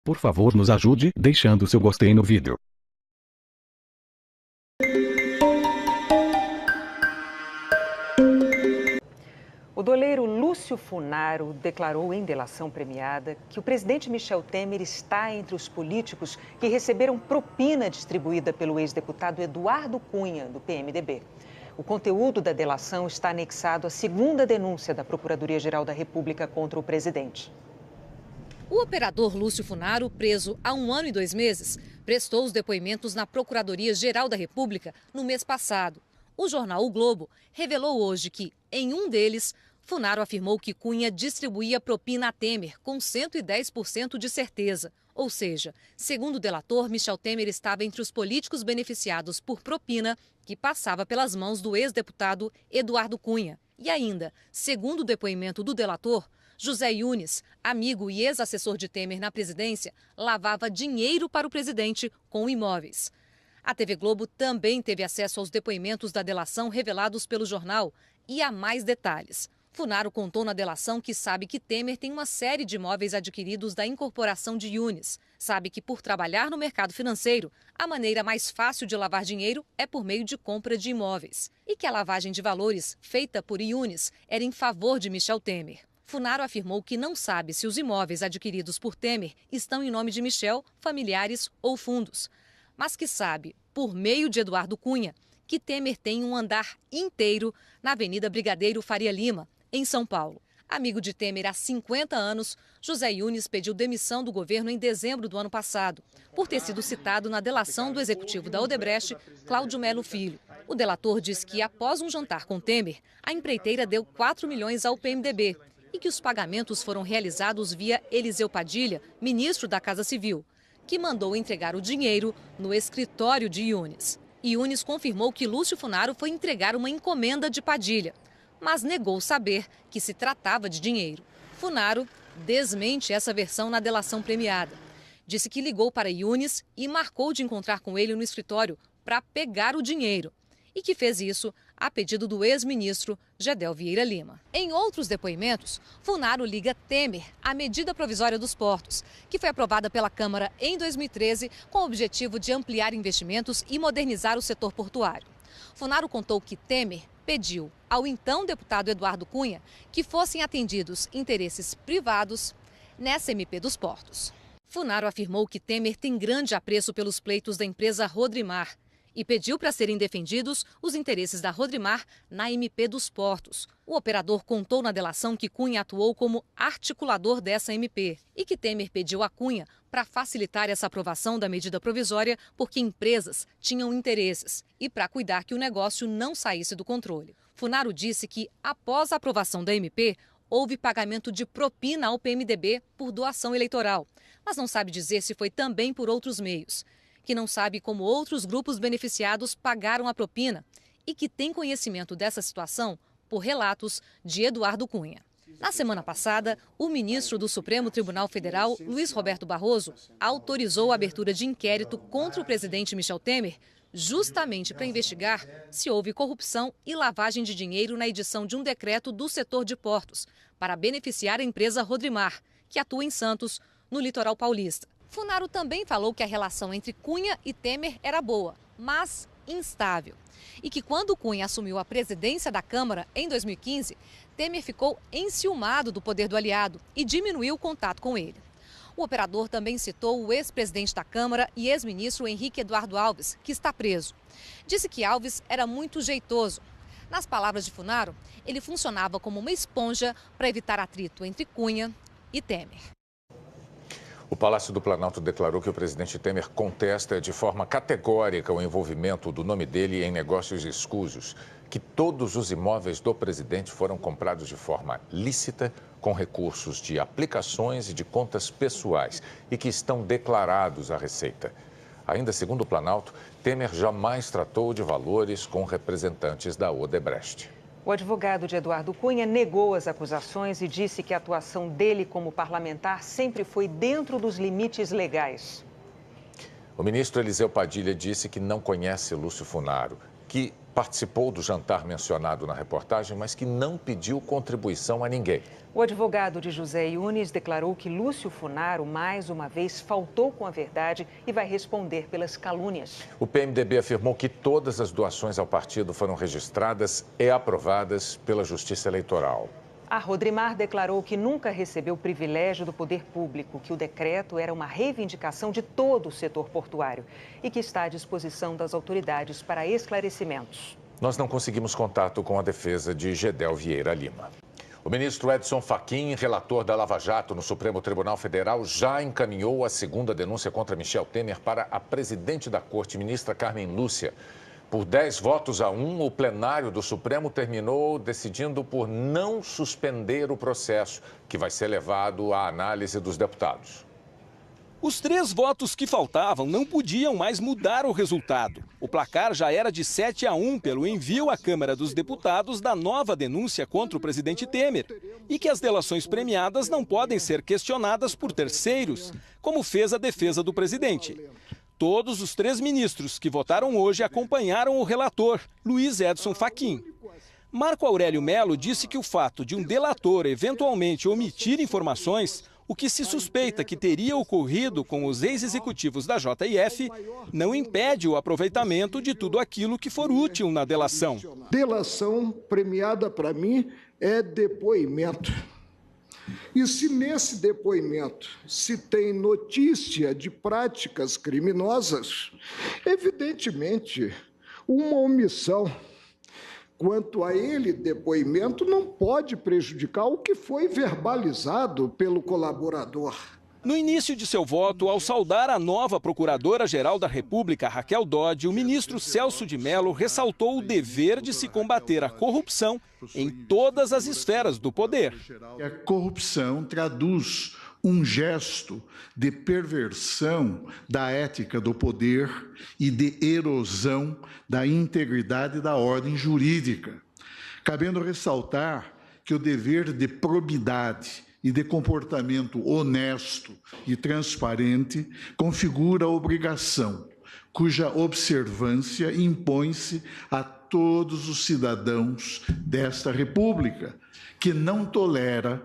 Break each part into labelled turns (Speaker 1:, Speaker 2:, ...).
Speaker 1: Por favor, nos ajude deixando seu gostei no vídeo.
Speaker 2: O doleiro Lúcio Funaro declarou em delação premiada que o presidente Michel Temer está entre os políticos que receberam propina distribuída pelo ex-deputado Eduardo Cunha, do PMDB. O conteúdo da delação está anexado à segunda denúncia da Procuradoria-Geral da República contra o presidente.
Speaker 3: O operador Lúcio Funaro, preso há 1 ano e 2 meses, prestou os depoimentos na Procuradoria-Geral da República no mês passado. O jornal O Globo revelou hoje que, em um deles, Funaro afirmou que Cunha distribuía propina a Temer com 110% de certeza. Ou seja, segundo o delator, Michel Temer estava entre os políticos beneficiados por propina que passava pelas mãos do ex-deputado Eduardo Cunha. E ainda, segundo o depoimento do delator, José Yunes, amigo e ex-assessor de Temer na presidência, lavava dinheiro para o presidente com imóveis. A TV Globo também teve acesso aos depoimentos da delação revelados pelo jornal e a mais detalhes. Funaro contou na delação que sabe que Temer tem uma série de imóveis adquiridos da incorporação de Yunes. Sabe que, por trabalhar no mercado financeiro, a maneira mais fácil de lavar dinheiro é por meio de compra de imóveis. E que a lavagem de valores feita por Yunes era em favor de Michel Temer. Funaro afirmou que não sabe se os imóveis adquiridos por Temer estão em nome de Michel, familiares ou fundos, mas que sabe, por meio de Eduardo Cunha, que Temer tem um andar inteiro na Avenida Brigadeiro Faria Lima, em São Paulo. Amigo de Temer há 50 anos, José Yunes pediu demissão do governo em dezembro do ano passado, por ter sido citado na delação do executivo da Odebrecht, Cláudio Melo Filho. O delator diz que, após um jantar com Temer, a empreiteira deu 4 milhões ao PMDB e que os pagamentos foram realizados via Eliseu Padilha, ministro da Casa Civil, que mandou entregar o dinheiro no escritório de Yunes. Yunes confirmou que Lúcio Funaro foi entregar uma encomenda de Padilha, mas negou saber que se tratava de dinheiro. Funaro desmente essa versão na delação premiada. Disse que ligou para Yunes e marcou de encontrar com ele no escritório para pegar o dinheiro e que fez isso a pedido do ex-ministro Gedel Vieira Lima. Em outros depoimentos, Funaro liga Temer à medida provisória dos portos, que foi aprovada pela Câmara em 2013 com o objetivo de ampliar investimentos e modernizar o setor portuário. Funaro contou que Temer pediu ao então deputado Eduardo Cunha que fossem atendidos interesses privados nessa MP dos portos. Funaro afirmou que Temer tem grande apreço pelos pleitos da empresa Rodrimar e pediu para serem defendidos os interesses da Rodrimar na MP dos portos. O operador contou na delação que Cunha atuou como articulador dessa MP e que Temer pediu a Cunha para facilitar essa aprovação da medida provisória porque empresas tinham interesses e para cuidar que o negócio não saísse do controle. Funaro disse que, após a aprovação da MP, houve pagamento de propina ao PMDB por doação eleitoral, mas não sabe dizer se foi também por outros meios. Que não sabe como outros grupos beneficiados pagaram a propina e que tem conhecimento dessa situação por relatos de Eduardo Cunha. Na semana passada, o ministro do Supremo Tribunal Federal, Luiz Roberto Barroso, autorizou a abertura de inquérito contra o presidente Michel Temer, justamente para investigar se houve corrupção e lavagem de dinheiro na edição de um decreto do setor de portos para beneficiar a empresa Rodrimar, que atua em Santos, no litoral paulista. Funaro também falou que a relação entre Cunha e Temer era boa, mas instável. E que quando Cunha assumiu a presidência da Câmara em 2015, Temer ficou enciumado do poder do aliado e diminuiu o contato com ele. O operador também citou o ex-presidente da Câmara e ex-ministro Henrique Eduardo Alves, que está preso. Disse que Alves era muito jeitoso. Nas palavras de Funaro, ele funcionava como uma esponja para evitar atrito entre Cunha e Temer.
Speaker 4: O Palácio do Planalto declarou que o presidente Temer contesta de forma categórica o envolvimento do nome dele em negócios escusos, que todos os imóveis do presidente foram comprados de forma lícita, com recursos de aplicações e de contas pessoais e que estão declarados à Receita. Ainda segundo o Planalto, Temer jamais tratou de valores com representantes da Odebrecht.
Speaker 2: O advogado de Eduardo Cunha negou as acusações e disse que a atuação dele como parlamentar sempre foi dentro dos limites legais.
Speaker 4: O ministro Eliseu Padilha disse que não conhece Lúcio Funaro, que participou do jantar mencionado na reportagem, mas que não pediu contribuição a ninguém.
Speaker 2: O advogado de José Yunes declarou que Lúcio Funaro, mais uma vez, faltou com a verdade e vai responder pelas calúnias.
Speaker 4: O PMDB afirmou que todas as doações ao partido foram registradas e aprovadas pela Justiça Eleitoral.
Speaker 2: A Rodrimar declarou que nunca recebeu privilégio do poder público, que o decreto era uma reivindicação de todo o setor portuário e que está à disposição das autoridades para esclarecimentos.
Speaker 4: Nós não conseguimos contato com a defesa de Gedel Vieira Lima. O ministro Edson Fachin, relator da Lava Jato no Supremo Tribunal Federal, já encaminhou a segunda denúncia contra Michel Temer para a presidente da Corte, ministra Carmen Lúcia. Por 10-1, o plenário do Supremo terminou decidindo por não suspender o processo, que vai ser levado à análise dos deputados.
Speaker 5: Os 3 votos que faltavam não podiam mais mudar o resultado. O placar já era de 7-1 pelo envio à Câmara dos Deputados da nova denúncia contra o presidente Temer e que as delações premiadas não podem ser questionadas por terceiros, como fez a defesa do presidente. Todos os 3 ministros que votaram hoje acompanharam o relator, Luiz Edson Fachin. Marco Aurélio Mello disse que o fato de um delator eventualmente omitir informações, o que se suspeita que teria ocorrido com os ex-executivos da JF, não impede o aproveitamento de tudo aquilo que for útil na delação.
Speaker 6: Delação premiada para mim é depoimento. E se nesse depoimento se tem notícia de práticas criminosas, evidentemente, uma omissão quanto a ele, depoimento, não pode prejudicar o que foi verbalizado pelo colaborador.
Speaker 5: No início de seu voto, ao saudar a nova Procuradora-Geral da República, Raquel Dodge, o ministro Celso de Mello ressaltou o dever de se combater a corrupção em todas as esferas do poder.
Speaker 7: A corrupção traduz um gesto de perversão da ética do poder e de erosão da integridade da ordem jurídica. Cabendo ressaltar que o dever de probidade e de comportamento honesto e transparente configura a obrigação, cuja observância impõe-se a todos os cidadãos desta República, que não tolera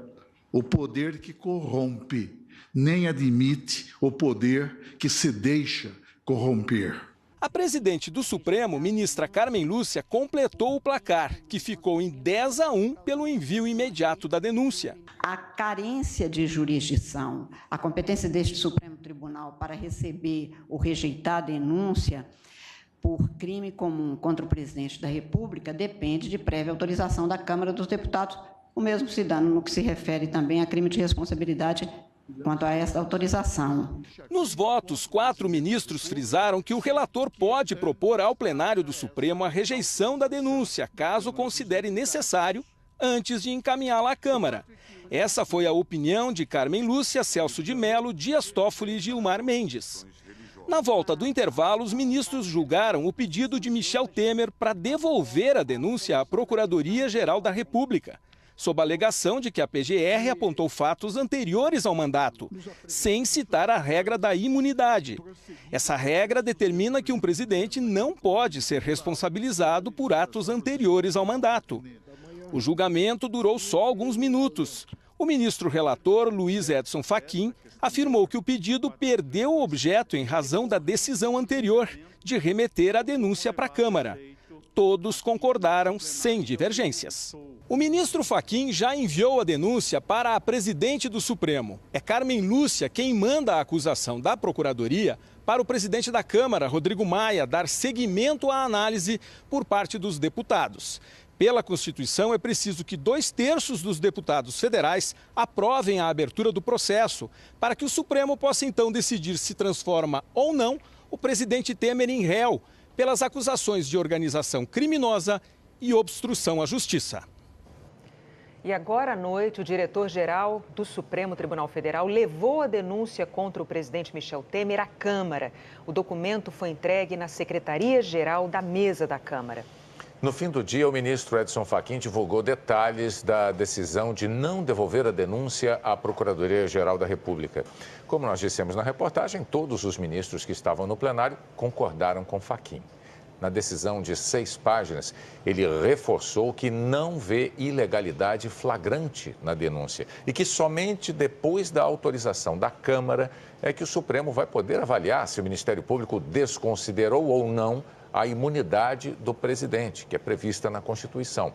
Speaker 7: o poder que corrompe, nem admite o poder que se deixa corromper.
Speaker 5: A presidente do Supremo, ministra Carmen Lúcia, completou o placar, que ficou em 10-1 pelo envio imediato da denúncia.
Speaker 8: A carência de jurisdição, a competência deste Supremo Tribunal para receber ou rejeitar a denúncia por crime comum contra o presidente da República depende de prévia autorização da Câmara dos Deputados, o mesmo se dá no que se refere também a crime de responsabilidade quanto a essa autorização.
Speaker 5: Nos votos, 4 ministros frisaram que o relator pode propor ao plenário do Supremo a rejeição da denúncia, caso considere necessário, antes de encaminhá-la à Câmara. Essa foi a opinião de Carmen Lúcia, Celso de Mello, Dias Toffoli e Gilmar Mendes. Na volta do intervalo, os ministros julgaram o pedido de Michel Temer para devolver a denúncia à Procuradoria-Geral da República, sob a alegação de que a PGR apontou fatos anteriores ao mandato, sem citar a regra da imunidade. Essa regra determina que um presidente não pode ser responsabilizado por atos anteriores ao mandato. O julgamento durou só alguns minutos. O ministro relator, Luiz Edson Fachin, afirmou que o pedido perdeu o objeto em razão da decisão anterior de remeter a denúncia para a Câmara. Todos concordaram sem divergências. O ministro Fachin já enviou a denúncia para a presidente do Supremo. É Carmen Lúcia quem manda a acusação da Procuradoria para o presidente da Câmara, Rodrigo Maia, dar seguimento à análise por parte dos deputados. Pela Constituição, é preciso que 2/3 dos deputados federais aprovem a abertura do processo, para que o Supremo possa então decidir se transforma ou não o presidente Temer em réu, pelas acusações de organização criminosa e obstrução à justiça.
Speaker 2: E agora à noite, o diretor-geral do Supremo Tribunal Federal levou a denúncia contra o presidente Michel Temer à Câmara. O documento foi entregue na Secretaria-Geral da Mesa da Câmara.
Speaker 4: No fim do dia, o ministro Edson Fachin divulgou detalhes da decisão de não devolver a denúncia à Procuradoria-Geral da República. Como nós dissemos na reportagem, todos os ministros que estavam no plenário concordaram com Fachin. Na decisão de 6 páginas, ele reforçou que não vê ilegalidade flagrante na denúncia e que somente depois da autorização da Câmara é que o Supremo vai poder avaliar se o Ministério Público desconsiderou ou não a imunidade do presidente, que é prevista na Constituição.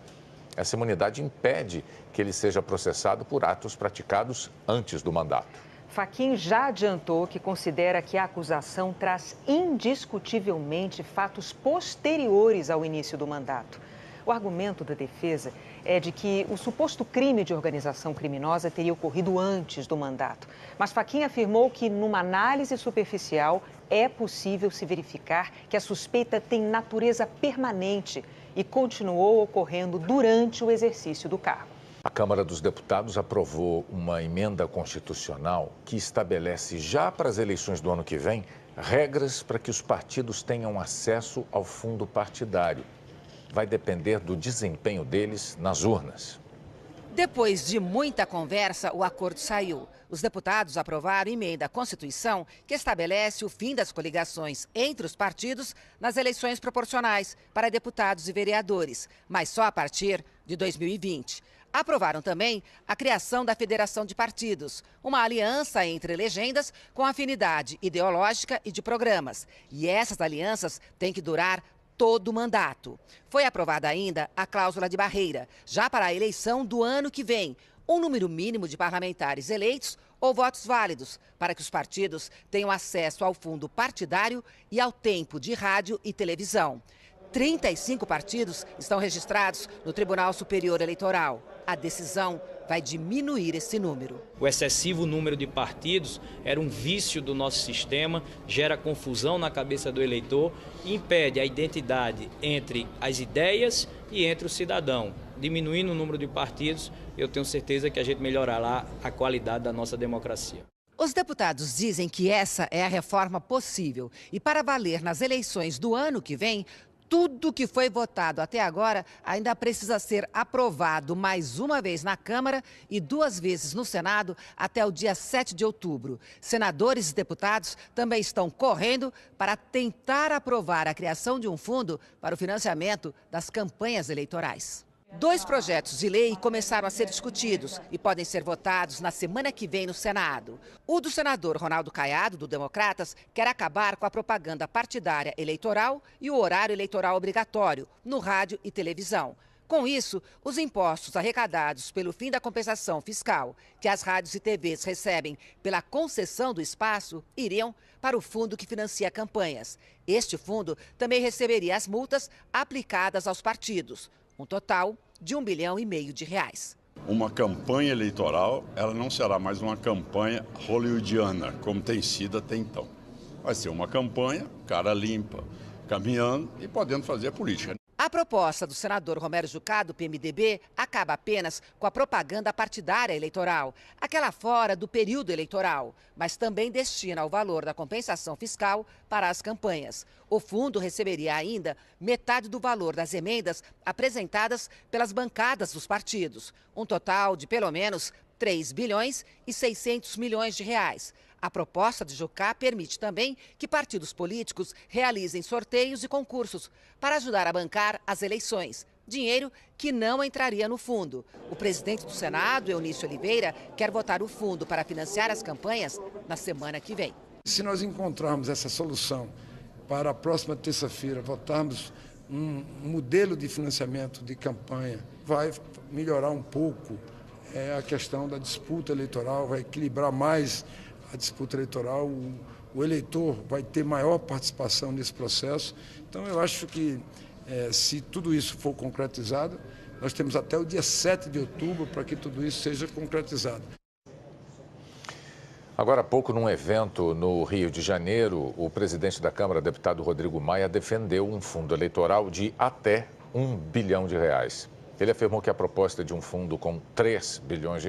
Speaker 4: Essa imunidade impede que ele seja processado por atos praticados antes do mandato.
Speaker 2: Fachin já adiantou que considera que a acusação traz indiscutivelmente fatos posteriores ao início do mandato. O argumento da defesa é de que o suposto crime de organização criminosa teria ocorrido antes do mandato. Mas Fachin afirmou que, numa análise superficial, é possível se verificar que a suspeita tem natureza permanente e continuou ocorrendo durante o exercício do cargo.
Speaker 4: A Câmara dos Deputados aprovou uma emenda constitucional que estabelece já para as eleições do ano que vem regras para que os partidos tenham acesso ao fundo partidário. Vai depender do desempenho deles nas urnas.
Speaker 9: Depois de muita conversa, o acordo saiu. Os deputados aprovaram emenda à Constituição que estabelece o fim das coligações entre os partidos nas eleições proporcionais para deputados e vereadores, mas só a partir de 2020. Aprovaram também a criação da Federação de Partidos, uma aliança entre legendas com afinidade ideológica e de programas. E essas alianças têm que durar todo o mandato. Foi aprovada ainda a cláusula de barreira, já para a eleição do ano que vem, um número mínimo de parlamentares eleitos ou votos válidos, para que os partidos tenham acesso ao fundo partidário e ao tempo de rádio e televisão. 35 partidos estão registrados no Tribunal Superior Eleitoral. A decisão vai diminuir esse número.
Speaker 10: O excessivo número de partidos era um vício do nosso sistema, gera confusão na cabeça do eleitor e impede a identidade entre as ideias e entre o cidadão. Diminuindo o número de partidos, eu tenho certeza que a gente melhorará a qualidade da nossa democracia.
Speaker 9: Os deputados dizem que essa é a reforma possível e para valer nas eleições do ano que vem, tudo que foi votado até agora ainda precisa ser aprovado mais uma vez na Câmara e 2 vezes no Senado até o dia 7 de outubro. Senadores e deputados também estão correndo para tentar aprovar a criação de um fundo para o financiamento das campanhas eleitorais. 2 projetos de lei começaram a ser discutidos e podem ser votados na semana que vem no Senado. O do senador Ronaldo Caiado, do Democratas, quer acabar com a propaganda partidária eleitoral e o horário eleitoral obrigatório no rádio e televisão. Com isso, os impostos arrecadados pelo fim da compensação fiscal que as rádios e TVs recebem pela concessão do espaço iriam para o fundo que financia campanhas. Este fundo também receberia as multas aplicadas aos partidos. Um total de R$1,5 bilhão.
Speaker 11: Uma campanha eleitoral, ela não será mais uma campanha hollywoodiana, como tem sido até então. Vai ser uma campanha, cara limpa, caminhando e podendo fazer política.
Speaker 9: A proposta do senador Romero Jucá, do PMDB, acaba apenas com a propaganda partidária eleitoral, aquela fora do período eleitoral, mas também destina o valor da compensação fiscal para as campanhas. O fundo receberia ainda metade do valor das emendas apresentadas pelas bancadas dos partidos, um total de pelo menos R$3,6 bilhões. A proposta de Jucá permite também que partidos políticos realizem sorteios e concursos para ajudar a bancar as eleições. Dinheiro que não entraria no fundo. O presidente do Senado, Eunício Oliveira, quer votar o fundo para financiar as campanhas na semana que vem.
Speaker 12: Se nós encontrarmos essa solução para a próxima terça-feira, votarmos um modelo de financiamento de campanha, vai melhorar um pouco a questão da disputa eleitoral, vai equilibrar mais a disputa eleitoral, o eleitor vai ter maior participação nesse processo. Então, eu acho que, se tudo isso for concretizado, nós temos até o dia 7 de outubro para que tudo isso seja concretizado.
Speaker 4: Agora há pouco, num evento no Rio de Janeiro, o presidente da Câmara, deputado Rodrigo Maia, defendeu um fundo eleitoral de até R$1 bilhão. Ele afirmou que a proposta de um fundo com R$3 bilhões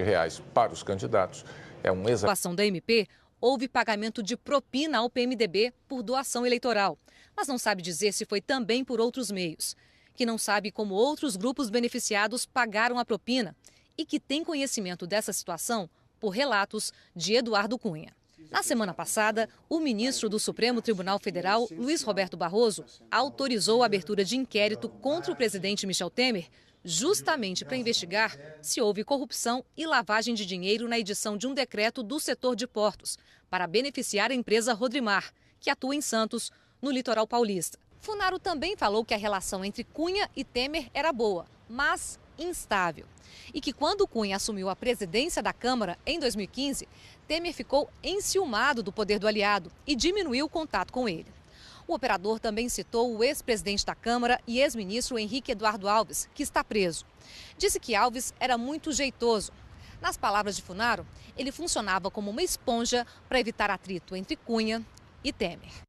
Speaker 4: para os candidatos é um exagero.
Speaker 3: Na ação da MP, houve pagamento de propina ao PMDB por doação eleitoral, mas não sabe dizer se foi também por outros meios. Que não sabe como outros grupos beneficiados pagaram a propina e que tem conhecimento dessa situação por relatos de Eduardo Cunha. Na semana passada, o ministro do Supremo Tribunal Federal, Luiz Roberto Barroso, autorizou a abertura de inquérito contra o presidente Michel Temer, justamente para investigar se houve corrupção e lavagem de dinheiro na edição de um decreto do setor de portos, para beneficiar a empresa Rodrimar, que atua em Santos, no litoral paulista. Funaro também falou que a relação entre Cunha e Temer era boa, mas instável. E que quando Cunha assumiu a presidência da Câmara em 2015, Temer ficou enciumado do poder do aliado e diminuiu o contato com ele. O operador também citou o ex-presidente da Câmara e ex-ministro Henrique Eduardo Alves, que está preso. Disse que Alves era muito jeitoso. Nas palavras de Funaro, ele funcionava como uma esponja para evitar atrito entre Cunha e Temer.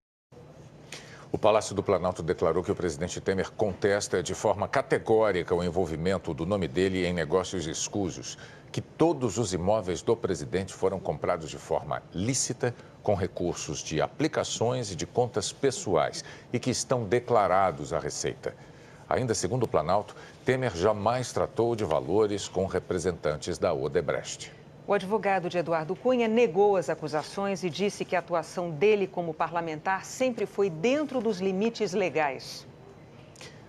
Speaker 4: O Palácio do Planalto declarou que o presidente Temer contesta de forma categórica o envolvimento do nome dele em negócios escusos, que todos os imóveis do presidente foram comprados de forma lícita, com recursos de aplicações e de contas pessoais e que estão declarados à Receita. Ainda segundo o Planalto, Temer jamais tratou de valores com representantes da Odebrecht.
Speaker 2: O advogado de Eduardo Cunha negou as acusações e disse que a atuação dele como parlamentar sempre foi dentro dos limites legais.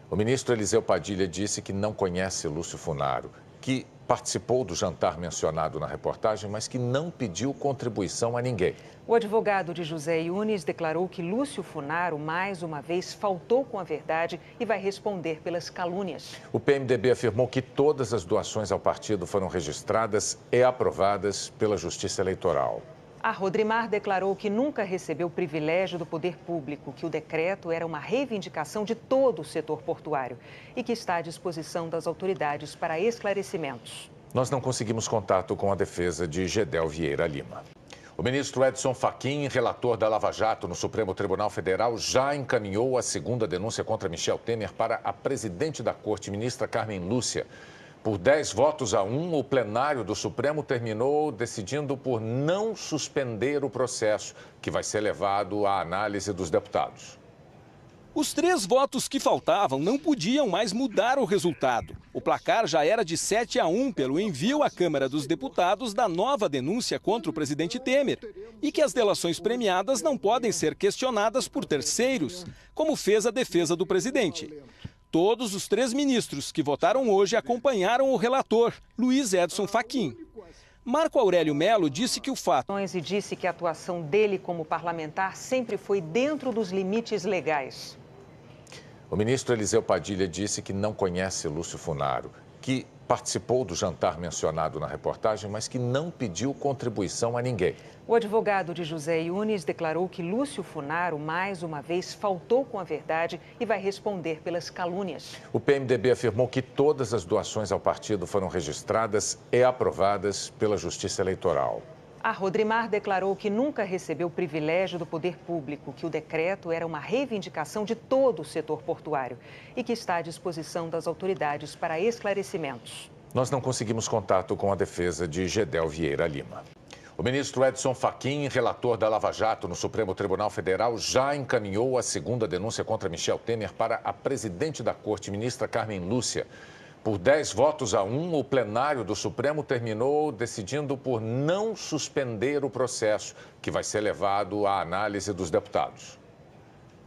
Speaker 4: O ministro Eliseu Padilha disse que não conhece Lúcio Funaro, que participou do jantar mencionado na reportagem, mas que não pediu contribuição a ninguém.
Speaker 2: O advogado de José Yunes declarou que Lúcio Funaro, mais uma vez, faltou com a verdade e vai responder pelas calúnias.
Speaker 4: O PMDB afirmou que todas as doações ao partido foram registradas e aprovadas pela Justiça Eleitoral.
Speaker 2: A Rodrimar declarou que nunca recebeu privilégio do poder público, que o decreto era uma reivindicação de todo o setor portuário e que está à disposição das autoridades para esclarecimentos.
Speaker 4: Nós não conseguimos contato com a defesa de Gedel Vieira Lima. O ministro Edson Fachin, relator da Lava Jato no Supremo Tribunal Federal, já encaminhou a segunda denúncia contra Michel Temer para a presidente da Corte, ministra Carmen Lúcia. Por 10-1, o plenário do Supremo terminou decidindo por não suspender o processo, que vai ser levado à análise dos deputados.
Speaker 5: Os 3 votos que faltavam não podiam mais mudar o resultado. O placar já era de 7-1 pelo envio à Câmara dos Deputados da nova denúncia contra o presidente Temer e que as delações premiadas não podem ser questionadas por terceiros, como fez a defesa do presidente. Todos os 3 ministros que votaram hoje acompanharam o relator, Luiz Edson Fachin. Marco Aurélio Melo disse que o fato...
Speaker 2: E disse que a atuação dele como parlamentar sempre foi dentro dos limites legais.
Speaker 4: O ministro Eliseu Padilha disse que não conhece Lúcio Funaro, que participou do jantar mencionado na reportagem, mas que não pediu contribuição a ninguém.
Speaker 2: O advogado de José Yunes declarou que Lúcio Funaro, mais uma vez, faltou com a verdade e vai responder pelas calúnias.
Speaker 4: O PMDB afirmou que todas as doações ao partido foram registradas e aprovadas pela Justiça Eleitoral.
Speaker 2: A Rodrimar declarou que nunca recebeu privilégio do poder público, que o decreto era uma reivindicação de todo o setor portuário e que está à disposição das autoridades para esclarecimentos.
Speaker 4: Nós não conseguimos contato com a defesa de Gedel Vieira Lima. O ministro Edson Fachin, relator da Lava Jato no Supremo Tribunal Federal, já encaminhou a segunda denúncia contra Michel Temer para a presidente da Corte, ministra Carmen Lúcia. Por 10-1, o plenário do Supremo terminou decidindo por não suspender o processo, que vai ser levado à análise dos deputados.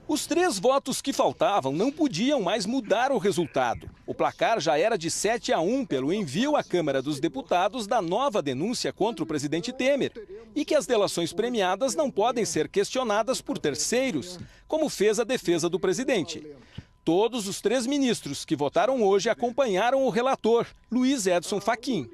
Speaker 5: Os 3 votos que faltavam não podiam mais mudar o resultado. O placar já era de 7-1 pelo envio à Câmara dos Deputados da nova denúncia contra o presidente Temer e que as delações premiadas não podem ser questionadas por terceiros, como fez a defesa do presidente. Todos os 3 ministros que votaram hoje acompanharam o relator, Luiz Edson Fachin.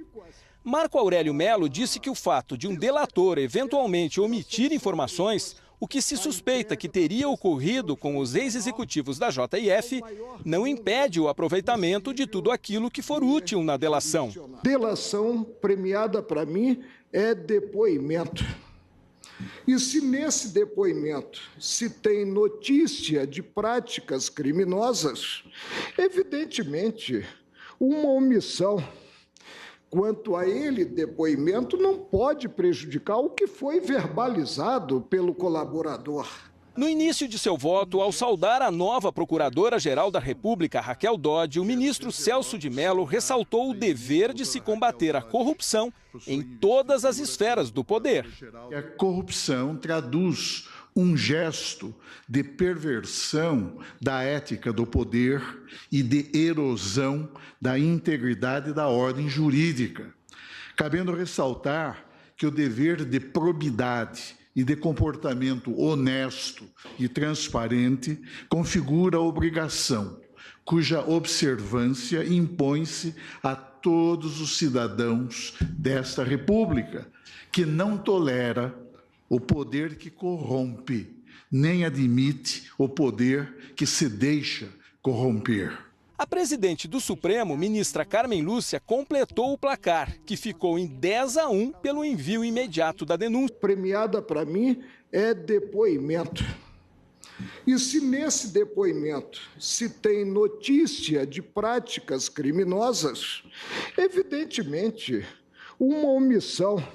Speaker 5: Marco Aurélio Melo disse que o fato de um delator eventualmente omitir informações, o que se suspeita que teria ocorrido com os ex-executivos da JF, não impede o aproveitamento de tudo aquilo que for útil na delação.
Speaker 6: Delação premiada para mim é depoimento. E se nesse depoimento se tem notícia de práticas criminosas, evidentemente, uma omissão quanto a ele, depoimento, não pode prejudicar o que foi verbalizado pelo colaborador.
Speaker 5: No início de seu voto, ao saudar a nova Procuradora-Geral da República, Raquel Dodge, o ministro Celso de Mello ressaltou o dever de se combater a corrupção em todas as esferas do poder.
Speaker 7: A corrupção traduz um gesto de perversão da ética do poder e de erosão da integridade da ordem jurídica, cabendo ressaltar que o dever de probidade e de comportamento honesto e transparente configura a obrigação, cuja observância impõe-se a todos os cidadãos desta República, que não tolera o poder que corrompe, nem admite o poder que se deixa corromper.
Speaker 5: A presidente do Supremo, ministra Carmen Lúcia, completou o placar, que ficou em 10-1 pelo envio imediato da denúncia.
Speaker 6: Premiada para mim é depoimento. E se nesse depoimento se tem notícia de práticas criminosas, evidentemente, uma omissão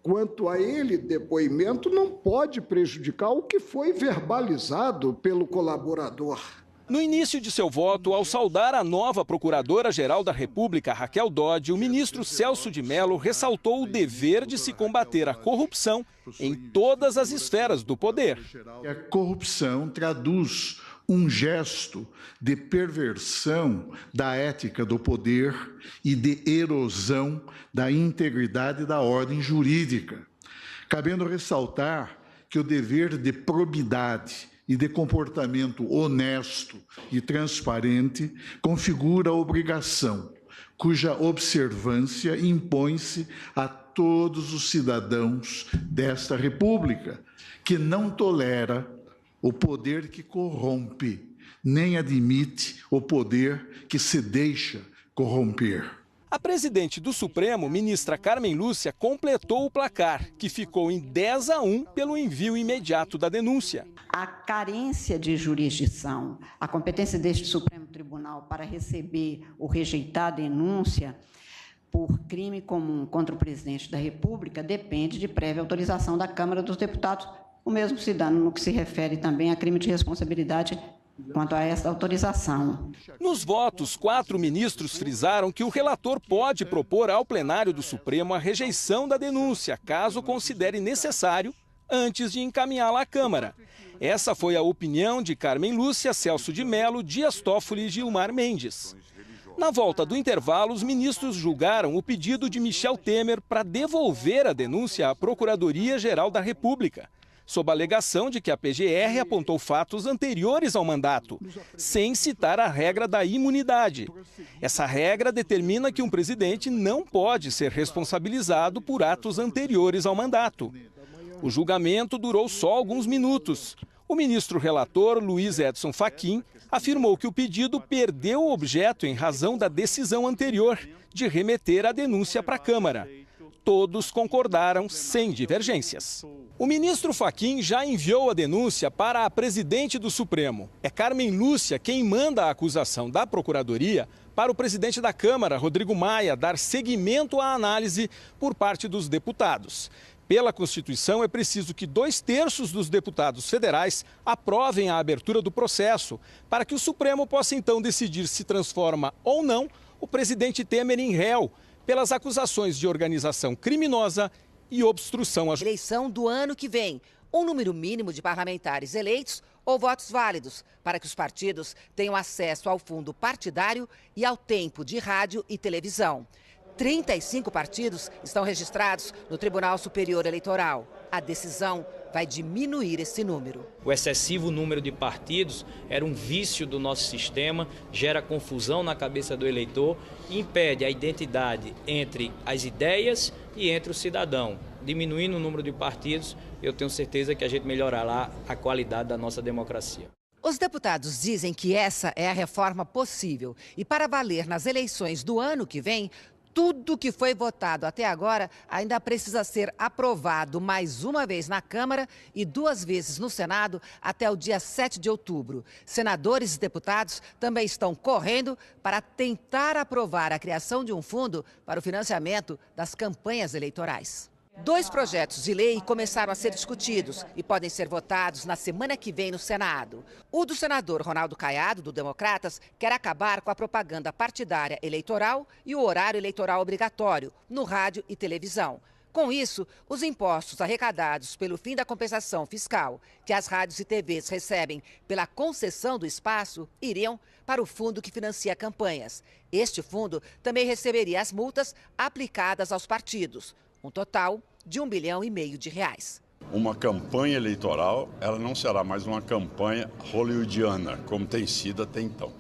Speaker 6: quanto a ele, depoimento, não pode prejudicar o que foi verbalizado pelo colaborador.
Speaker 5: No início de seu voto, ao saudar a nova Procuradora-Geral da República, Raquel Dodge, o ministro Celso de Mello ressaltou o dever de se combater a corrupção em todas as esferas do poder.
Speaker 7: A corrupção traduz um gesto de perversão da ética do poder e de erosão da integridade da ordem jurídica, cabendo ressaltar que o dever de probidade e de comportamento honesto e transparente configura a obrigação, cuja observância impõe-se a todos os cidadãos desta República, que não tolera o poder que corrompe, nem admite o poder que se deixa corromper.
Speaker 5: A presidente do Supremo, ministra Carmen Lúcia, completou o placar, que ficou em 10-1 pelo envio imediato da denúncia.
Speaker 8: A carência de jurisdição, a competência deste Supremo Tribunal para receber ou rejeitar a denúncia por crime comum contra o presidente da República depende de prévia autorização da Câmara dos Deputados, o mesmo se dá no que se refere também a crime de responsabilidade quanto a esta autorização.
Speaker 5: Nos votos, 4 ministros frisaram que o relator pode propor ao plenário do Supremo a rejeição da denúncia, caso considere necessário, antes de encaminhá-la à Câmara. Essa foi a opinião de Carmen Lúcia, Celso de Mello, Dias Toffoli e Gilmar Mendes. Na volta do intervalo, os ministros julgaram o pedido de Michel Temer para devolver a denúncia à Procuradoria-Geral da República, sob a alegação de que a PGR apontou fatos anteriores ao mandato, sem citar a regra da imunidade. Essa regra determina que um presidente não pode ser responsabilizado por atos anteriores ao mandato. O julgamento durou só alguns minutos. O ministro relator, Luiz Edson Fachin, afirmou que o pedido perdeu o objeto em razão da decisão anterior de remeter a denúncia para a Câmara. Todos concordaram sem divergências. O ministro Fachin já enviou a denúncia para a presidente do Supremo. É Carmen Lúcia quem manda a acusação da Procuradoria para o presidente da Câmara, Rodrigo Maia, dar seguimento à análise por parte dos deputados. Pela Constituição, é preciso que 2/3 dos deputados federais aprovem a abertura do processo, para que o Supremo possa então decidir se transforma ou não o presidente Temer em réu pelas acusações de organização criminosa e obstrução à
Speaker 9: eleição do ano que vem. Um número mínimo de parlamentares eleitos ou votos válidos, para que os partidos tenham acesso ao fundo partidário e ao tempo de rádio e televisão. 35 partidos estão registrados no Tribunal Superior Eleitoral. A decisão vai diminuir esse número.
Speaker 10: O excessivo número de partidos era um vício do nosso sistema, gera confusão na cabeça do eleitor e impede a identidade entre as ideias e entre o cidadão. Diminuindo o número de partidos, eu tenho certeza que a gente melhorará a qualidade da nossa democracia.
Speaker 9: Os deputados dizem que essa é a reforma possível e para valer nas eleições do ano que vem, tudo que foi votado até agora ainda precisa ser aprovado mais uma vez na Câmara e 2 vezes no Senado até o dia 7 de outubro. Senadores e deputados também estão correndo para tentar aprovar a criação de um fundo para o financiamento das campanhas eleitorais. 2 projetos de lei começaram a ser discutidos e podem ser votados na semana que vem no Senado. O do senador Ronaldo Caiado, do Democratas, quer acabar com a propaganda partidária eleitoral e o horário eleitoral obrigatório no rádio e televisão. Com isso, os impostos arrecadados pelo fim da compensação fiscal que as rádios e TVs recebem pela concessão do espaço iriam para o fundo que financia campanhas. Este fundo também receberia as multas aplicadas aos partidos, um total de R$1,5 bilhão.
Speaker 11: Uma campanha eleitoral, ela não será mais uma campanha hollywoodiana, como tem sido até então.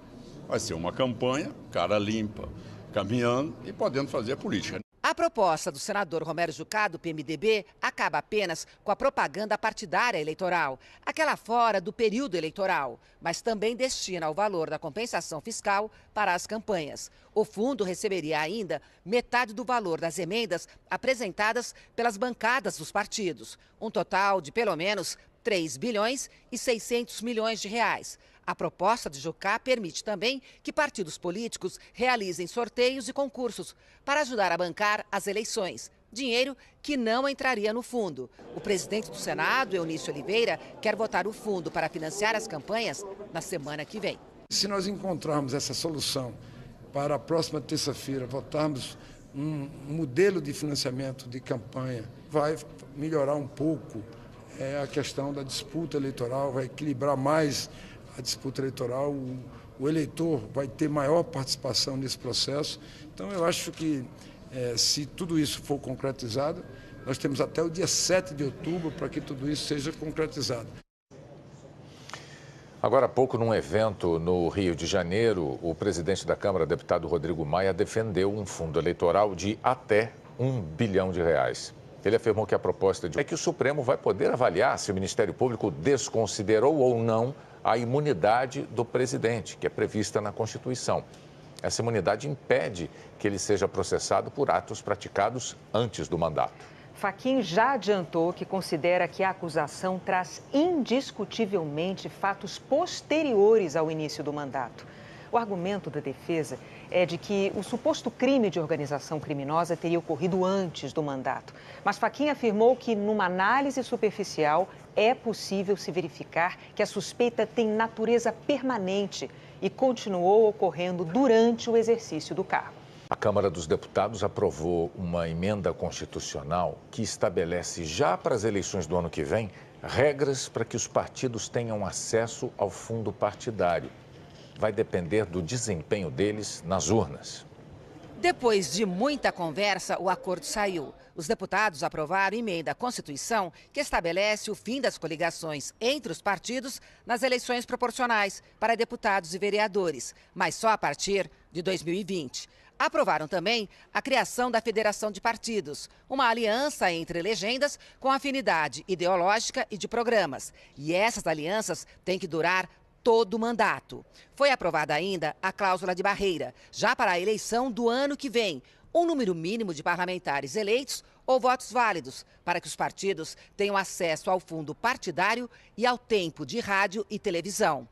Speaker 11: Vai ser uma campanha, cara limpa, caminhando e podendo fazer política.
Speaker 9: A proposta do senador Romero Jucá, do PMDB, acaba apenas com a propaganda partidária eleitoral, aquela fora do período eleitoral, mas também destina o valor da compensação fiscal para as campanhas. O fundo receberia ainda metade do valor das emendas apresentadas pelas bancadas dos partidos, um total de pelo menos R$3,6 bilhões. A proposta de Jucá permite também que partidos políticos realizem sorteios e concursos para ajudar a bancar as eleições. Dinheiro que não entraria no fundo. O presidente do Senado, Eunício Oliveira, quer votar o fundo para financiar as campanhas na semana que vem.
Speaker 12: Se nós encontrarmos essa solução para a próxima terça-feira, votarmos um modelo de financiamento de campanha, vai melhorar um pouco a questão da disputa eleitoral, vai equilibrar mais a disputa eleitoral, o eleitor vai ter maior participação nesse processo. Então, eu acho que, se tudo isso for concretizado, nós temos até o dia 7 de outubro para que tudo isso seja concretizado.
Speaker 4: Agora há pouco, num evento no Rio de Janeiro, o presidente da Câmara, deputado Rodrigo Maia, defendeu um fundo eleitoral de até R$1 bilhão. Ele afirmou que a proposta é que o Supremo vai poder avaliar se o Ministério Público desconsiderou ou não a imunidade do presidente, que é prevista na Constituição. Essa imunidade impede que ele seja processado por atos praticados antes do mandato.
Speaker 2: Fachin já adiantou que considera que a acusação traz indiscutivelmente fatos posteriores ao início do mandato. O argumento da defesa é de que o suposto crime de organização criminosa teria ocorrido antes do mandato. Mas Fachin afirmou que, numa análise superficial, é possível se verificar que a suspeita tem natureza permanente e continuou ocorrendo durante o exercício do cargo.
Speaker 4: A Câmara dos Deputados aprovou uma emenda constitucional que estabelece, já para as eleições do ano que vem, regras para que os partidos tenham acesso ao fundo partidário. Vai depender do desempenho deles nas urnas.
Speaker 9: Depois de muita conversa, o acordo saiu. Os deputados aprovaram emenda à Constituição que estabelece o fim das coligações entre os partidos nas eleições proporcionais para deputados e vereadores, mas só a partir de 2020. Aprovaram também a criação da Federação de Partidos, uma aliança entre legendas com afinidade ideológica e de programas. E essas alianças têm que durar todo o mandato. Foi aprovada ainda a cláusula de barreira, já para a eleição do ano que vem, um número mínimo de parlamentares eleitos ou votos válidos, para que os partidos tenham acesso ao fundo partidário e ao tempo de rádio e televisão.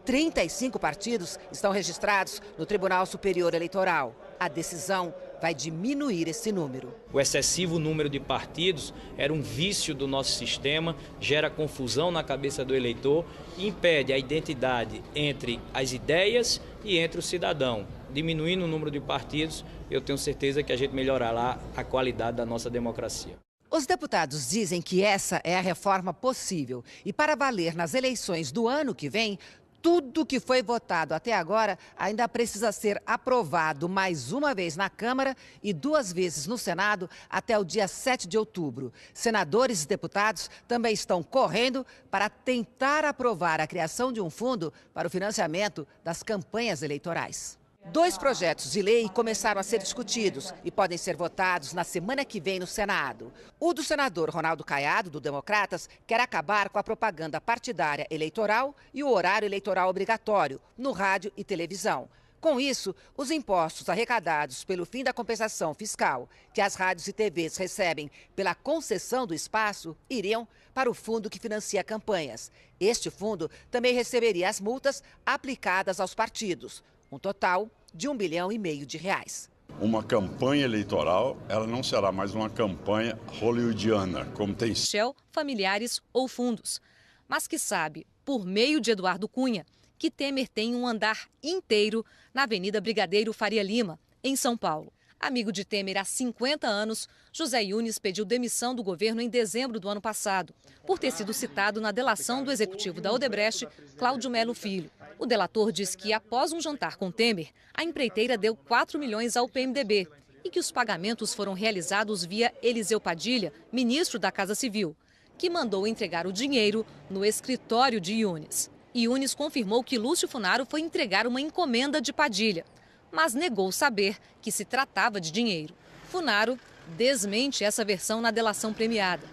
Speaker 9: 35 partidos estão registrados no Tribunal Superior Eleitoral. A decisão vai diminuir esse número.
Speaker 10: O excessivo número de partidos era um vício do nosso sistema, gera confusão na cabeça do eleitor e impede a identidade entre as ideias e entre o cidadão. Diminuindo o número de partidos, eu tenho certeza que a gente melhorará a qualidade da nossa democracia.
Speaker 9: Os deputados dizem que essa é a reforma possível e, para valer nas eleições do ano que vem, tudo que foi votado até agora ainda precisa ser aprovado mais uma vez na Câmara e 2 vezes no Senado até o dia 7 de outubro. Senadores e deputados também estão correndo para tentar aprovar a criação de um fundo para o financiamento das campanhas eleitorais. 2 projetos de lei começaram a ser discutidos e podem ser votados na semana que vem no Senado. O do senador Ronaldo Caiado, do Democratas, quer acabar com a propaganda partidária eleitoral e o horário eleitoral obrigatório no rádio e televisão. Com isso, os impostos arrecadados pelo fim da compensação fiscal que as rádios e TVs recebem pela concessão do espaço iriam para o fundo que financia campanhas. Este fundo também receberia as multas aplicadas aos partidos, um total de R$1,5 bilhão.
Speaker 11: uma campanha eleitoral, ela não será mais uma campanha hollywoodiana, como tem sido.
Speaker 3: Shell, familiares ou fundos, mas que sabe, por meio de Eduardo Cunha, que Temer tem um andar inteiro na Avenida Brigadeiro Faria Lima, em São Paulo. Amigo de Temer há 50 anos, José Yunes pediu demissão do governo em dezembro do ano passado, por ter sido citado na delação do executivo da Odebrecht, Cláudio Melo Filho. O delator diz que, após um jantar com Temer, a empreiteira deu 4 milhões ao PMDB e que os pagamentos foram realizados via Eliseu Padilha, ministro da Casa Civil, que mandou entregar o dinheiro no escritório de Yunes. Yunes confirmou que Lúcio Funaro foi entregar uma encomenda de Padilha, mas negou saber que se tratava de dinheiro. Funaro desmente essa versão na delação premiada.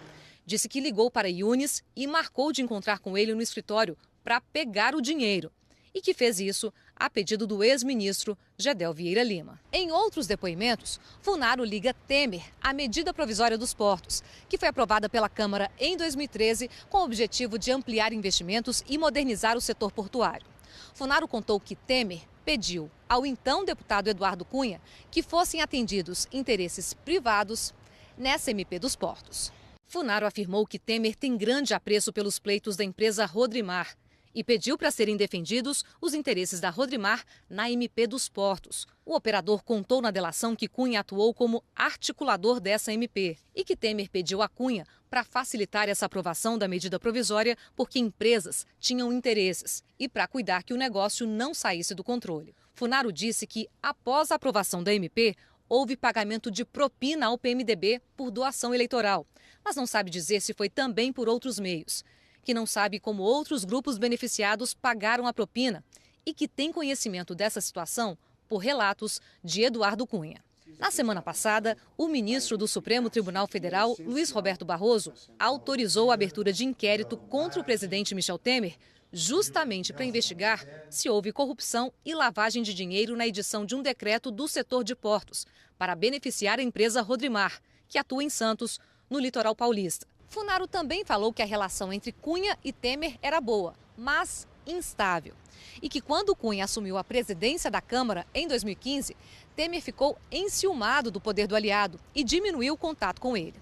Speaker 3: Disse que ligou para Yunes e marcou de encontrar com ele no escritório para pegar o dinheiro e que fez isso a pedido do ex-ministro Gedel Vieira Lima. Em outros depoimentos, Funaro liga Temer à medida provisória dos portos, que foi aprovada pela Câmara em 2013 com o objetivo de ampliar investimentos e modernizar o setor portuário. Funaro contou que Temer pediu ao então deputado Eduardo Cunha que fossem atendidos interesses privados nessa MP dos portos. Funaro afirmou que Temer tem grande apreço pelos pleitos da empresa Rodrimar e pediu para serem defendidos os interesses da Rodrimar na MP dos portos. O operador contou na delação que Cunha atuou como articulador dessa MP e que Temer pediu a Cunha para facilitar essa aprovação da medida provisória porque empresas tinham interesses e para cuidar que o negócio não saísse do controle. Funaro disse que, após a aprovação da MP, houve pagamento de propina ao PMDB por doação eleitoral, mas não sabe dizer se foi também por outros meios, que não sabe como outros grupos beneficiados pagaram a propina e que tem conhecimento dessa situação por relatos de Eduardo Cunha. Na semana passada, o ministro do Supremo Tribunal Federal, Luiz Roberto Barroso, autorizou a abertura de inquérito contra o presidente Michel Temer, justamente para investigar se houve corrupção e lavagem de dinheiro na edição de um decreto do setor de portos, para beneficiar a empresa Rodrimar, que atua em Santos, no litoral paulista. Funaro também falou que a relação entre Cunha e Temer era boa, mas instável. E que quando Cunha assumiu a presidência da Câmara em 2015, Temer ficou enciumado do poder do aliado e diminuiu o contato com ele.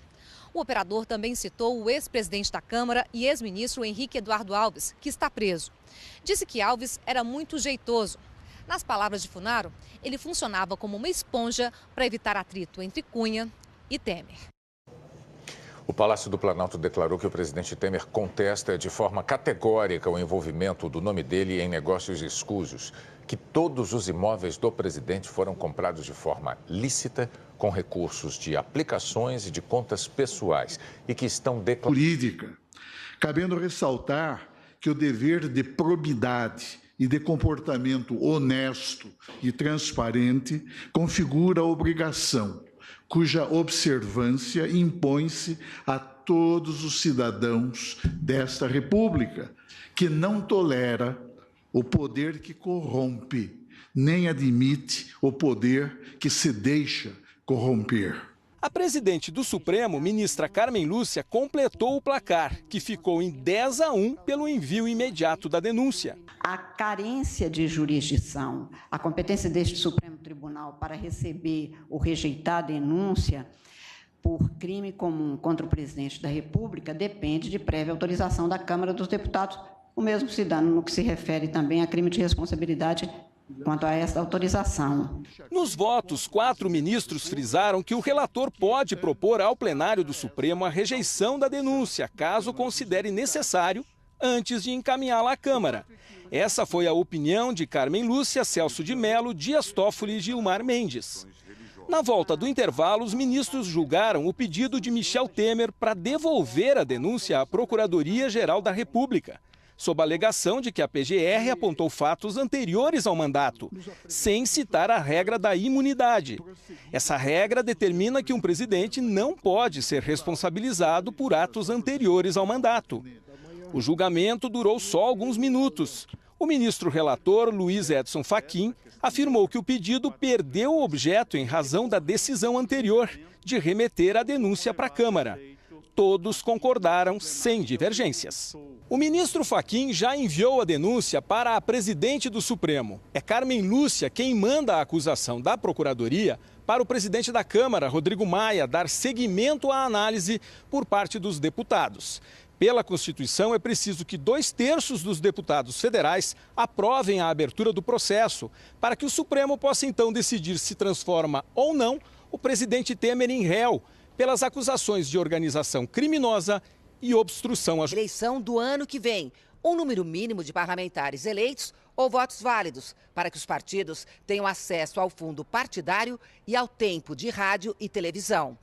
Speaker 3: O operador também citou o ex-presidente da Câmara e ex-ministro Henrique Eduardo Alves, que está preso. Disse que Alves era muito jeitoso. Nas palavras de Funaro, ele funcionava como uma esponja para evitar atrito entre Cunha e Temer.
Speaker 4: O Palácio do Planalto declarou que o presidente Temer contesta de forma categórica o envolvimento do nome dele em negócios escusos, que todos os imóveis do presidente foram comprados de forma lícita, com recursos de aplicações e de contas pessoais e que estão declarados.
Speaker 7: Jurídica, cabendo ressaltar que o dever de probidade e de comportamento honesto e transparente configura a obrigação cuja observância impõe-se a todos os cidadãos desta República, que não tolera o poder que corrompe, nem admite o poder que se deixa corromper.
Speaker 5: A presidente do Supremo, ministra Carmen Lúcia, completou o placar, que ficou em 10-1 pelo envio imediato da denúncia.
Speaker 8: A carência de jurisdição, a competência deste Supremo Tribunal para receber ou rejeitar a denúncia por crime comum contra o presidente da República depende de prévia autorização da Câmara dos Deputados, o mesmo se dá no que se refere também a crime de responsabilidade quanto a essa autorização.
Speaker 5: Nos votos, 4 ministros frisaram que o relator pode propor ao plenário do Supremo a rejeição da denúncia, caso considere necessário, antes de encaminhá-la à Câmara. Essa foi a opinião de Carmen Lúcia, Celso de Mello, Dias Toffoli e Gilmar Mendes. Na volta do intervalo, os ministros julgaram o pedido de Michel Temer para devolver a denúncia à Procuradoria-Geral da República, sob a alegação de que a PGR apontou fatos anteriores ao mandato, sem citar a regra da imunidade. Essa regra determina que um presidente não pode ser responsabilizado por atos anteriores ao mandato. O julgamento durou só alguns minutos. O ministro relator, Luiz Edson Fachin, afirmou que o pedido perdeu o objeto em razão da decisão anterior de remeter a denúncia para a Câmara. todos concordaram sem divergências. O ministro Fachin já enviou a denúncia para a presidente do Supremo. É Carmen Lúcia quem manda a acusação da Procuradoria para o presidente da Câmara, Rodrigo Maia, dar seguimento à análise por parte dos deputados. Pela Constituição, é preciso que 2/3 dos deputados federais aprovem a abertura do processo, para que o Supremo possa então decidir se transforma ou não o presidente Temer em réu pelas acusações de organização criminosa e obstrução à
Speaker 9: eleição do ano que vem. Um número mínimo de parlamentares eleitos ou votos válidos, para que os partidos tenham acesso ao fundo partidário e ao tempo de rádio e televisão.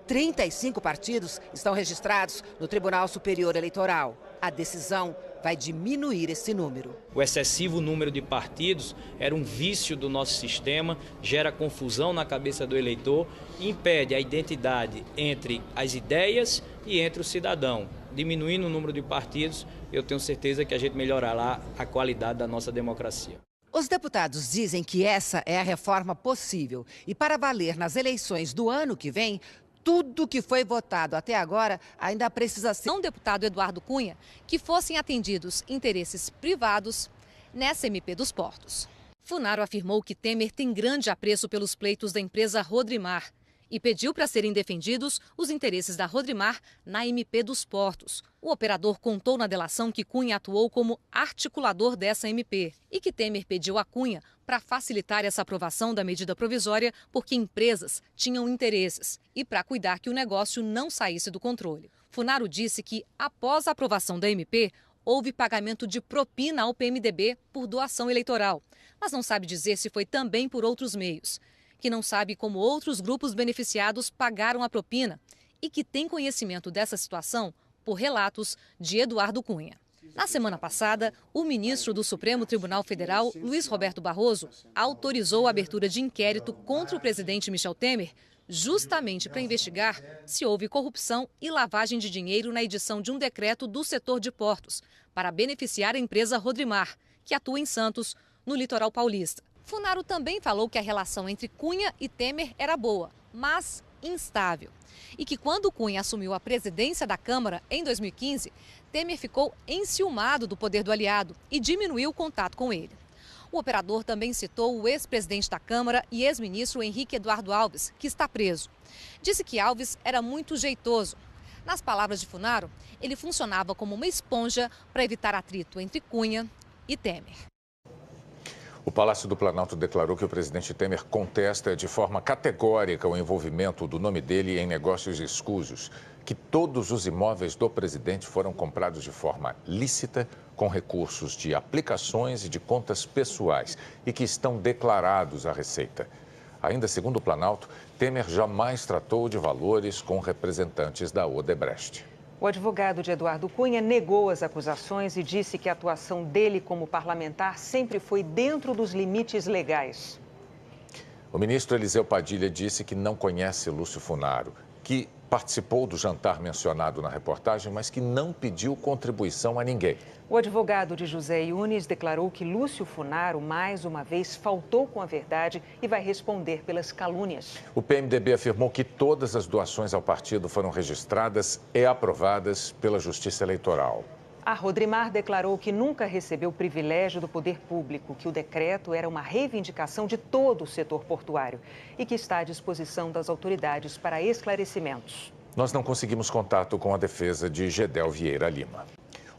Speaker 9: 35 partidos estão registrados no Tribunal Superior Eleitoral. A decisão vai diminuir esse número.
Speaker 10: O excessivo número de partidos era um vício do nosso sistema, gera confusão na cabeça do eleitor e impede a identidade entre as ideias e entre o cidadão. Diminuindo o número de partidos, eu tenho certeza que a gente melhorará a qualidade da nossa democracia.
Speaker 9: Os deputados dizem que essa é a reforma possível e para valer nas eleições do ano que vem, tudo que foi votado até agora ainda precisa ser...
Speaker 3: Não, deputado Eduardo Cunha, que fossem atendidos interesses privados nessa MP dos Portos. Funaro afirmou que Temer tem grande apreço pelos pleitos da empresa Rodrimar e pediu para serem defendidos os interesses da Rodrimar na MP dos Portos. O operador contou na delação que Cunha atuou como articulador dessa MP e que Temer pediu a Cunha para facilitar essa aprovação da medida provisória porque empresas tinham interesses e para cuidar que o negócio não saísse do controle. Funaro disse que, após a aprovação da MP, houve pagamento de propina ao PMDB por doação eleitoral, mas não sabe dizer se foi também por outros meios. Que não sabe como outros grupos beneficiados pagaram a propina e que tem conhecimento dessa situação por relatos de Eduardo Cunha. Na semana passada, o ministro do Supremo Tribunal Federal, Luiz Roberto Barroso, autorizou a abertura de inquérito contra o presidente Michel Temer, justamente para investigar se houve corrupção e lavagem de dinheiro na edição de um decreto do setor de portos, para beneficiar a empresa Rodrimar, que atua em Santos, no litoral paulista. Funaro também falou que a relação entre Cunha e Temer era boa, mas instável. E que quando Cunha assumiu a presidência da Câmara em 2015, Temer ficou enciumado do poder do aliado e diminuiu o contato com ele. O operador também citou o ex-presidente da Câmara e ex-ministro Henrique Eduardo Alves, que está preso. Disse que Alves era muito jeitoso. Nas palavras de Funaro, ele funcionava como uma esponja para evitar atrito entre Cunha e Temer.
Speaker 4: O Palácio do Planalto declarou que o presidente Temer contesta de forma categórica o envolvimento do nome dele em negócios escusos, que todos os imóveis do presidente foram comprados de forma lícita, com recursos de aplicações e de contas pessoais e que estão declarados à Receita. Ainda segundo o Planalto, Temer jamais tratou de valores com representantes da Odebrecht.
Speaker 2: O advogado de Eduardo Cunha negou as acusações e disse que a atuação dele como parlamentar sempre foi dentro dos limites legais.
Speaker 4: O ministro Eliseu Padilha disse que não conhece Lúcio Funaro, que participou do jantar mencionado na reportagem, mas que não pediu contribuição a ninguém.
Speaker 2: O advogado de José Yunes declarou que Lúcio Funaro, mais uma vez, faltou com a verdade e vai responder pelas calúnias.
Speaker 4: O PMDB afirmou que todas as doações ao partido foram registradas e aprovadas pela Justiça Eleitoral.
Speaker 2: A Rodrimar declarou que nunca recebeu privilégio do poder público, que o decreto era uma reivindicação de todo o setor portuário e que está à disposição das autoridades para esclarecimentos.
Speaker 4: Nós não conseguimos contato com a defesa de Gedel Vieira Lima.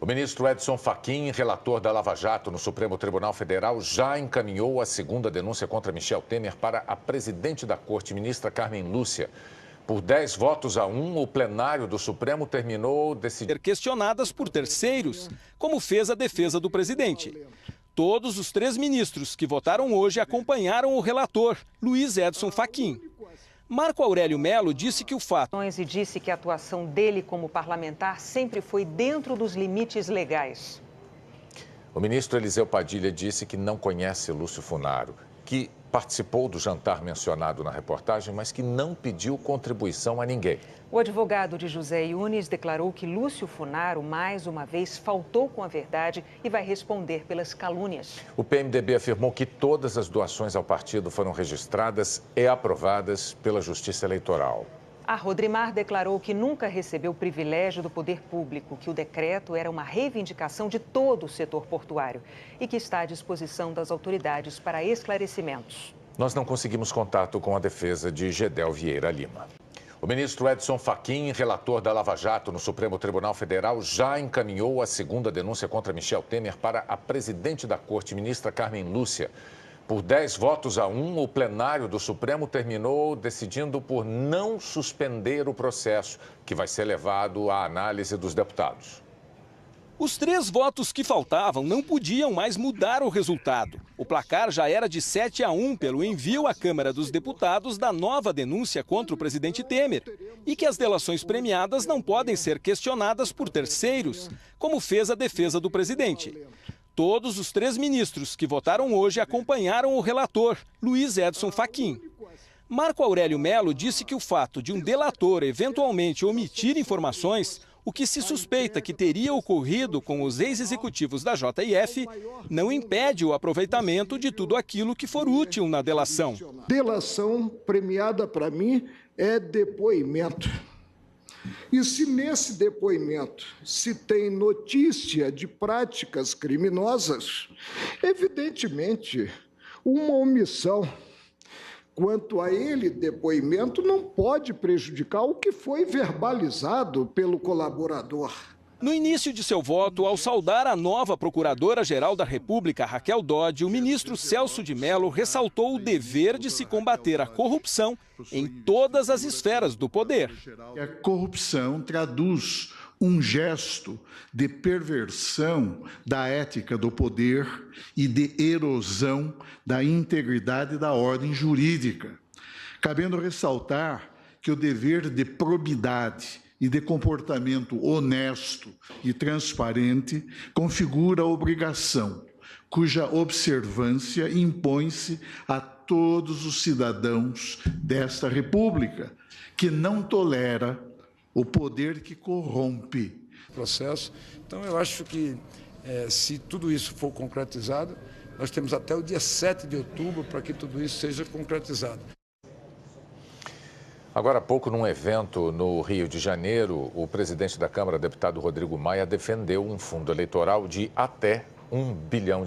Speaker 4: O ministro Edson Fachin, relator da Lava Jato no Supremo Tribunal Federal, já encaminhou a segunda denúncia contra Michel Temer para a presidente da Corte, ministra Carmen Lúcia. Por 10 votos a 1, o plenário do Supremo terminou decidindo
Speaker 5: questionadas por terceiros, como fez a defesa do presidente. Todos os 3 ministros que votaram hoje acompanharam o relator, Luiz Edson Fachin. Marco Aurélio Melo disse que o fato...
Speaker 2: E disse que a atuação dele como parlamentar sempre foi dentro dos limites legais.
Speaker 4: O ministro Eliseu Padilha disse que não conhece Lúcio Funaro, que participou do jantar mencionado na reportagem, mas que não pediu contribuição a ninguém.
Speaker 2: O advogado de José Yunes declarou que Lúcio Funaro, mais uma vez, faltou com a verdade e vai responder pelas calúnias.
Speaker 4: O PMDB afirmou que todas as doações ao partido foram registradas e aprovadas pela Justiça Eleitoral.
Speaker 2: A Rodrimar declarou que nunca recebeu privilégio do poder público, que o decreto era uma reivindicação de todo o setor portuário e que está à disposição das autoridades para esclarecimentos.
Speaker 4: Nós não conseguimos contato com a defesa de Gedel Vieira Lima. O ministro Edson Fachin, relator da Lava Jato no Supremo Tribunal Federal, já encaminhou a segunda denúncia contra Michel Temer para a presidente da Corte, ministra Carmen Lúcia. Por 10-1, o plenário do Supremo terminou decidindo por não suspender o processo, que vai ser levado à análise dos deputados.
Speaker 5: Os 3 votos que faltavam não podiam mais mudar o resultado. O placar já era de 7-1 pelo envio à Câmara dos Deputados da nova denúncia contra o presidente Temer e que as delações premiadas não podem ser questionadas por terceiros, como fez a defesa do presidente. Todos os 3 ministros que votaram hoje acompanharam o relator, Luiz Edson Fachin. Marco Aurélio Mello disse que o fato de um delator eventualmente omitir informações, o que se suspeita que teria ocorrido com os ex-executivos da JF, não impede o aproveitamento de tudo aquilo que for útil na delação.
Speaker 6: Delação premiada para mim é depoimento. E se nesse depoimento se tem notícia de práticas criminosas, evidentemente, uma omissão quanto a ele depoimento não pode prejudicar o que foi verbalizado pelo colaborador.
Speaker 5: No início de seu voto, ao saudar a nova Procuradora-Geral da República, Raquel Dodge, o ministro Celso de Mello ressaltou o dever de se combater a corrupção em todas as esferas do poder.
Speaker 7: A corrupção traduz um gesto de perversão da ética do poder e de erosão da integridade da ordem jurídica, cabendo ressaltar que o dever de probidade e de comportamento honesto e transparente configura a obrigação, cuja observância impõe-se a todos os cidadãos desta República, que não tolera o poder que corrompe.
Speaker 12: Processo. Então, eu acho que, se tudo isso for concretizado, nós temos até o dia 7 de outubro para que tudo isso seja concretizado.
Speaker 4: Agora há pouco, num evento no Rio de Janeiro, o presidente da Câmara, deputado Rodrigo Maia, defendeu um fundo eleitoral de até R$1 bilhão.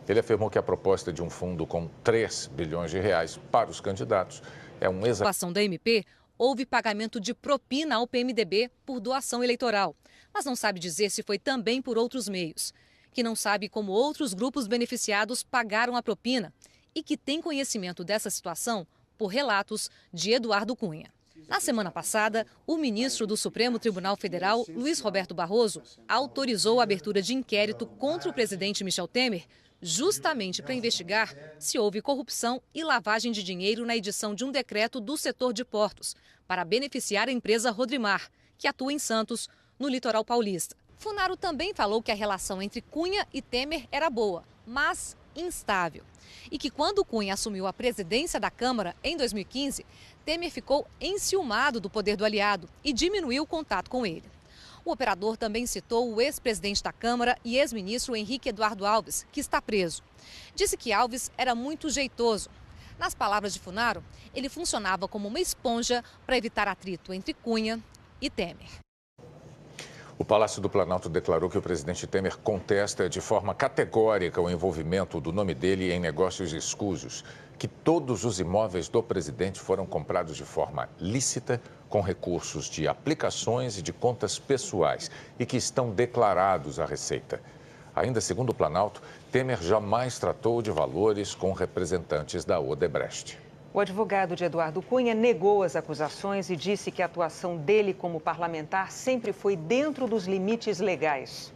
Speaker 4: Ele afirmou que a proposta de um fundo com 3 bilhões de reais para os candidatos é um exagero.
Speaker 3: Na ação da MP, houve pagamento de propina ao PMDB por doação eleitoral, mas não sabe dizer se foi também por outros meios. Que não sabe como outros grupos beneficiados pagaram a propina e que tem conhecimento dessa situação por relatos de Eduardo Cunha. Na semana passada, o ministro do Supremo Tribunal Federal, Luiz Roberto Barroso, autorizou a abertura de inquérito contra o presidente Michel Temer, justamente para investigar se houve corrupção e lavagem de dinheiro na edição de um decreto do setor de portos, para beneficiar a empresa Rodrimar, que atua em Santos, no litoral paulista. Funaro também falou que a relação entre Cunha e Temer era boa, mas instável. E que quando Cunha assumiu a presidência da Câmara em 2015, Temer ficou enciumado do poder do aliado e diminuiu o contato com ele. O operador também citou o ex-presidente da Câmara e ex-ministro Henrique Eduardo Alves, que está preso. Disse que Alves era muito jeitoso. Nas palavras de Funaro, ele funcionava como uma esponja para evitar atrito entre Cunha e Temer.
Speaker 4: O Palácio do Planalto declarou que o presidente Temer contesta de forma categórica o envolvimento do nome dele em negócios escusos, que todos os imóveis do presidente foram comprados de forma lícita, com recursos de aplicações e de contas pessoais e que estão declarados à Receita. Ainda segundo o Planalto, Temer jamais tratou de valores com representantes da Odebrecht.
Speaker 2: O advogado de Eduardo Cunha negou as acusações e disse que a atuação dele como parlamentar sempre foi dentro dos limites legais.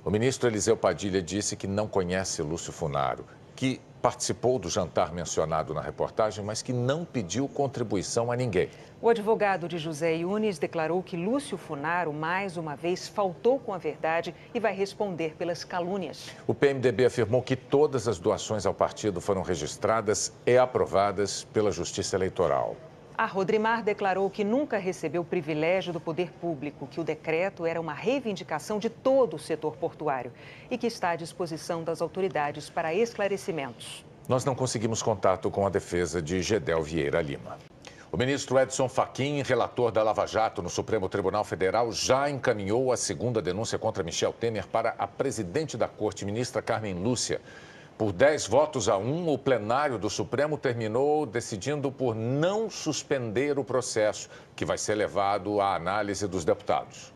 Speaker 4: O ministro Eliseu Padilha disse que não conhece Lúcio Funaro, que participou do jantar mencionado na reportagem, mas que não pediu contribuição a ninguém.
Speaker 2: O advogado de José Yunes declarou que Lúcio Funaro, mais uma vez, faltou com a verdade e vai responder pelas calúnias.
Speaker 4: O PMDB afirmou que todas as doações ao partido foram registradas e aprovadas pela Justiça Eleitoral.
Speaker 2: A Rodrimar declarou que nunca recebeu privilégio do poder público, que o decreto era uma reivindicação de todo o setor portuário e que está à disposição das autoridades para esclarecimentos.
Speaker 4: Nós não conseguimos contato com a defesa de Gedel Vieira Lima. O ministro Edson Fachin, relator da Lava Jato no Supremo Tribunal Federal, já encaminhou a segunda denúncia contra Michel Temer para a presidente da Corte, ministra Carmen Lúcia. Por 10-1, o plenário do Supremo terminou decidindo por não suspender o processo, que vai ser levado à análise dos deputados.